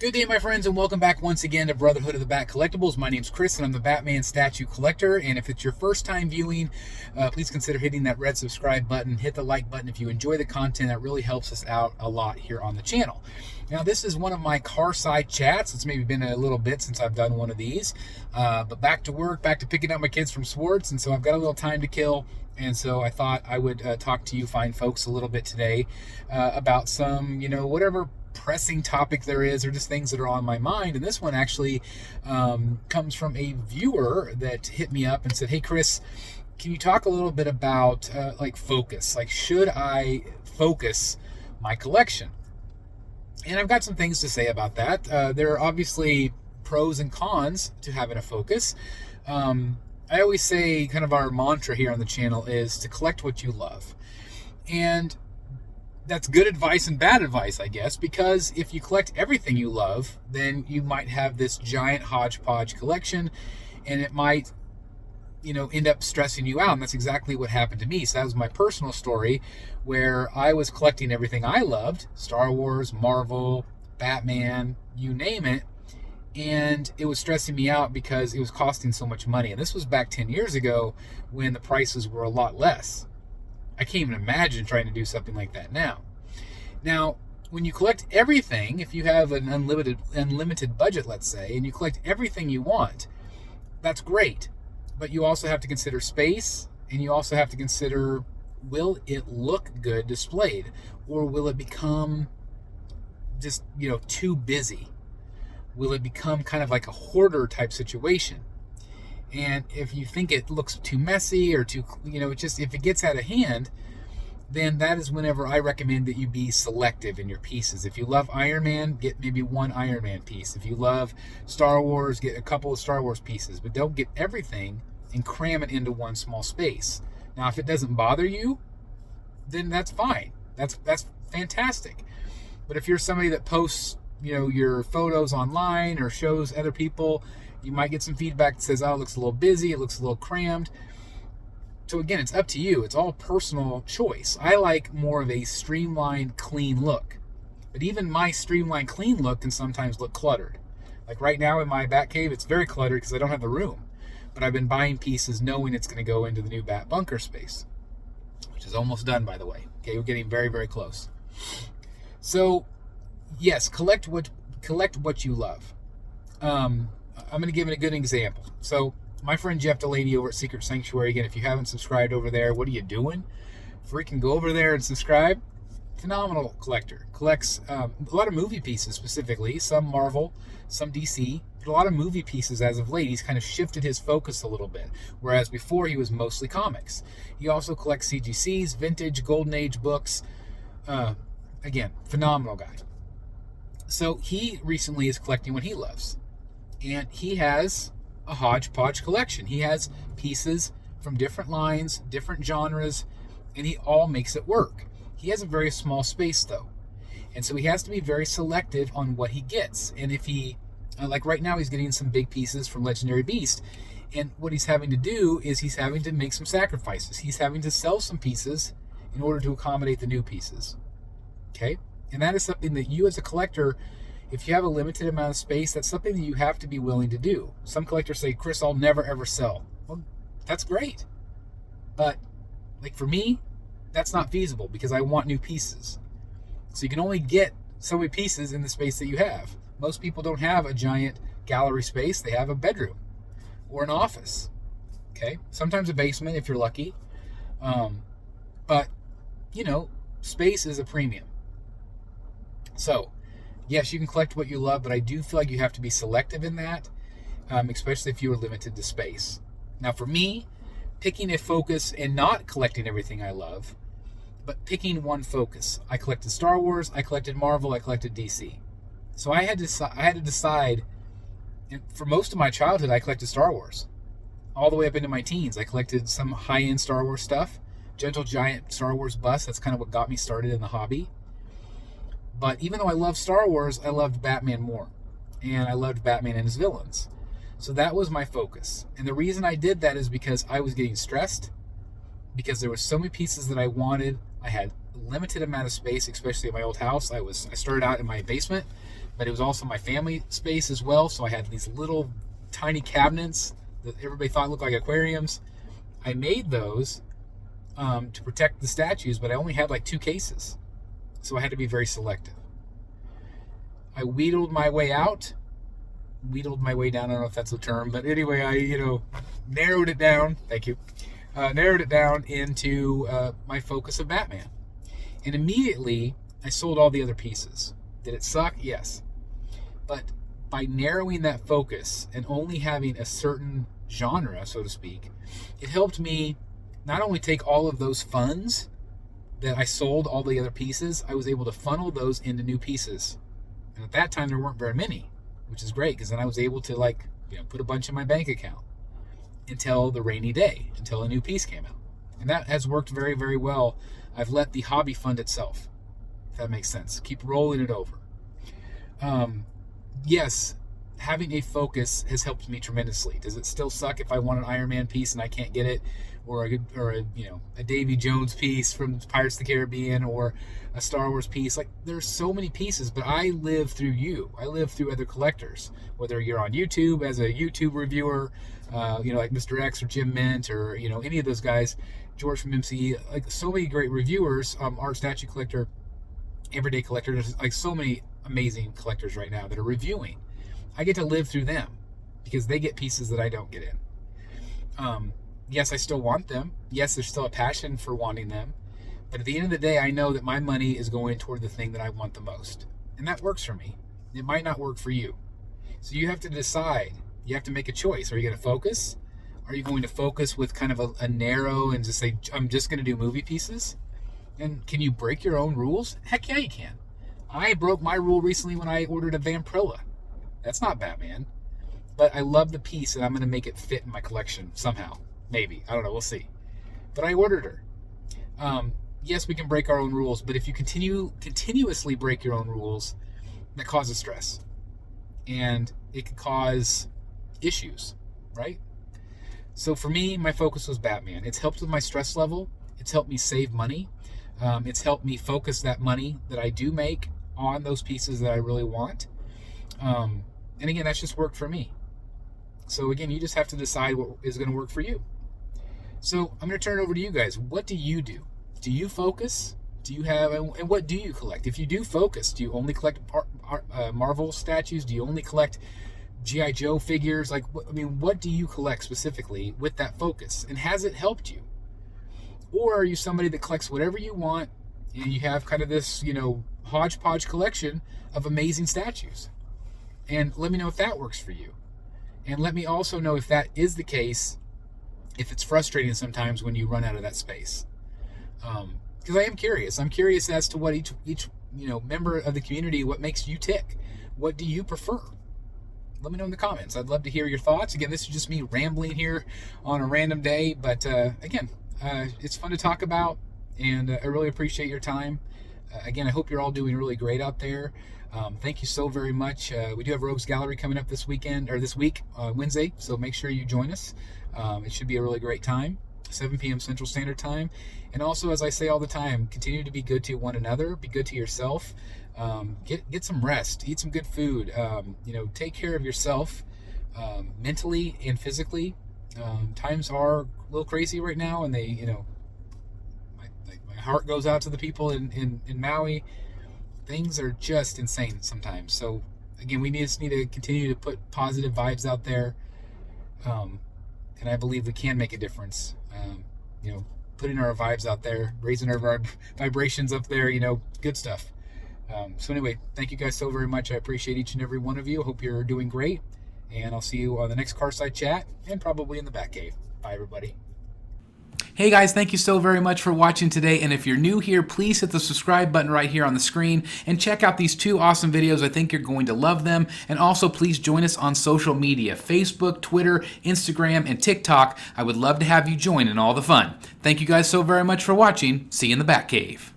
Good day, my friends, and welcome back once again to Brotherhood of the Bat Collectibles. My name's Chris, and I'm the Batman statue collector. And if it's your first time viewing, please consider hitting that red subscribe button. Hit the like button if you enjoy the content. That really helps us out a lot here on the channel. Now, this is one of my car side chats. It's maybe been a little bit since I've done one of these. But back to work, back to picking up my kids from sports, and so I've got a little time to kill. And so I thought I would talk to you fine folks a little bit today about some, whatever pressing topic there is, or just things that are on my mind. And this one actually comes from a viewer that hit me up and said, "Hey Chris, can you talk a little bit about focus? Like, should I focus my collection?" And I've got some things to say about that. There are obviously pros and cons to having a focus. I always say, kind of our mantra here on the channel is to collect what you love. And that's good advice and bad advice, I guess, because if you collect everything you love, then you might have this giant hodgepodge collection, and it might, end up stressing you out. And that's exactly what happened to me. So that was my personal story, where I was collecting everything I loved: Star Wars, Marvel, Batman, you name it. And it was stressing me out because it was costing so much money. And this was back 10 years ago when the prices were a lot less. I can't even imagine trying to do something like that now. Now, when you collect everything, if you have an unlimited budget, let's say, and you collect everything you want, that's great. But you also have to consider space, and you also have to consider, will it look good displayed? Or will it become just, too busy? Will it become kind of like a hoarder type situation? And if you think it looks too messy or too, if it gets out of hand, then that is whenever I recommend that you be selective in your pieces. If you love Iron Man, get maybe one Iron Man piece. If you love Star Wars, get a couple of Star Wars pieces. But don't get everything and cram it into one small space. Now, if it doesn't bother you, then that's fine. That's fantastic. But if you're somebody that posts your photos online or shows other people, you might get some feedback that says, "Oh, it looks a little busy, it looks a little crammed." So again, it's up to you. It's all personal choice. I like more of a streamlined, clean look. But even my streamlined, clean look can sometimes look cluttered. Like right now in my Bat Cave, it's very cluttered because I don't have the room. But I've been buying pieces knowing it's going to go into the new Bat Bunker space, which is almost done, by the way. Okay, we're getting very, very close. So yes, collect what you love. I'm going to give it a good example. So my friend Jeff Delaney over at Secret Sanctuary, again, if you haven't subscribed over there, what are you doing? Freaking go over there and subscribe. Phenomenal collector. Collects a lot of movie pieces specifically, some Marvel, some DC, but a lot of movie pieces as of late. He's kind of shifted his focus a little bit, whereas before he was mostly comics. He also collects CGCs, vintage, Golden Age books. Again, phenomenal guy. So he recently is collecting what he loves. And he has a hodgepodge collection. He has pieces from different lines, different genres, and he all makes it work. He has a very small space, though. And so he has to be very selective on what he gets. And if he, like right now, he's getting some big pieces from Legendary Beast. And what he's having to do is he's having to make some sacrifices. He's having to sell some pieces in order to accommodate the new pieces. Okay? And that is something that you as a collector, if you have a limited amount of space, that's something that you have to be willing to do. Some collectors say, "Chris, I'll never ever sell." Well, that's great. But like for me, that's not feasible because I want new pieces. So you can only get so many pieces in the space that you have. Most people don't have a giant gallery space. They have a bedroom or an office. Okay? Sometimes a basement if you're lucky. But, space is a premium. So, yes, you can collect what you love, but I do feel like you have to be selective in that, especially if you are limited to space. Now, for me, picking a focus and not collecting everything I love, but picking one focus. I collected Star Wars, I collected Marvel, I collected DC. So I had to decide, and for most of my childhood, I collected Star Wars. All the way up into my teens, I collected some high-end Star Wars stuff, Gentle Giant Star Wars bust. That's kind of what got me started in the hobby. But even though I loved Star Wars, I loved Batman more. And I loved Batman and his villains. So that was my focus. And the reason I did that is because I was getting stressed, because there were so many pieces that I wanted. I had a limited amount of space, especially at my old house. I started out in my basement, but it was also my family space as well. So I had these little tiny cabinets that everybody thought looked like aquariums. I made those to protect the statues, but I only had like 2 cases. So I had to be very selective. I wheedled my way down. I don't know if that's a term, but anyway, I, narrowed it down. Thank you. Narrowed it down into my focus of Batman. And immediately I sold all the other pieces. Did it suck? Yes. But by narrowing that focus and only having a certain genre, so to speak, it helped me not only take all of those funds that I sold all the other pieces, I was able to funnel those into new pieces. And at that time, there weren't very many, which is great, because then I was able to put a bunch in my bank account until the rainy day, until a new piece came out. And that has worked very, very well. I've let the hobby fund itself, if that makes sense. Keep rolling it over. Yes, having a focus has helped me tremendously. Does it still suck if I want an Iron Man piece and I can't get it, or a Davy Jones piece from Pirates of the Caribbean, or a Star Wars piece? Like, there's so many pieces, but I live through you. I live through other collectors. Whether you're on YouTube as a YouTube reviewer, like Mr. X or Jim Mint, or any of those guys, George from MCE, like so many great reviewers, art statue collector, everyday collector. There's like so many amazing collectors right now that are reviewing. I get to live through them because they get pieces that I don't get in. Yes, I still want them. Yes, there's still a passion for wanting them. But at the end of the day, I know that my money is going toward the thing that I want the most. And that works for me. It might not work for you. So you have to decide. You have to make a choice. Are you going to focus? Are you going to focus with kind of a narrow and just say, I'm just going to do movie pieces? And can you break your own rules? Heck yeah, you can. I broke my rule recently when I ordered a Vampirella. That's not Batman. But I love the piece, and I'm going to make it fit in my collection somehow. Maybe. I don't know. We'll see. But I ordered her. Yes, we can break our own rules, but if you continuously break your own rules, that causes stress. And it can cause issues, right? So for me, my focus was Batman. It's helped with my stress level. It's helped me save money. It's helped me focus that money that I do make on those pieces that I really want. And again, that's just worked for me. So again, you just have to decide what is going to work for you. So I'm going to turn it over to you guys. What do you do? Do you focus? Do you have, and what do you collect? If you do focus, do you only collect Marvel statues? Do you only collect G.I. Joe figures? What do you collect specifically with that focus? And has it helped you? Or are you somebody that collects whatever you want and you have kind of this, hodgepodge collection of amazing statues? And let me know if that works for you. And let me also know if that is the case, if it's frustrating sometimes when you run out of that space. Because I am curious. I'm curious as to what each member of the community, what makes you tick. What do you prefer? Let me know in the comments. I'd love to hear your thoughts. Again, this is just me rambling here on a random day. But again, it's fun to talk about. And I really appreciate your time. Again, I hope you're all doing really great out there. Thank you so very much. We do have Rogues Gallery coming up this week, Wednesday. So make sure you join us. It should be a really great time. 7 p.m. Central Standard Time. And also, as I say all the time, continue to be good to one another, be good to yourself, get some rest, eat some good food, take care of yourself mentally and physically. Times are a little crazy right now, and they, my heart goes out to the people in Maui. Things are just insane sometimes. So again, we just need to continue to put positive vibes out there. And I believe we can make a difference. Putting our vibes out there, raising our vibrations up there, good stuff. So anyway, thank you guys so very much. I appreciate each and every one of you. Hope you're doing great. And I'll see you on the next Carside Chat and probably in the Batcave. Bye, everybody. Hey guys, thank you so very much for watching today, and if you're new here, please hit the subscribe button right here on the screen and check out these 2 awesome videos. I think you're going to love them. And also please join us on social media, Facebook, Twitter, Instagram, and TikTok. I would love to have you join in all the fun. Thank you guys so very much for watching. See you in the Batcave.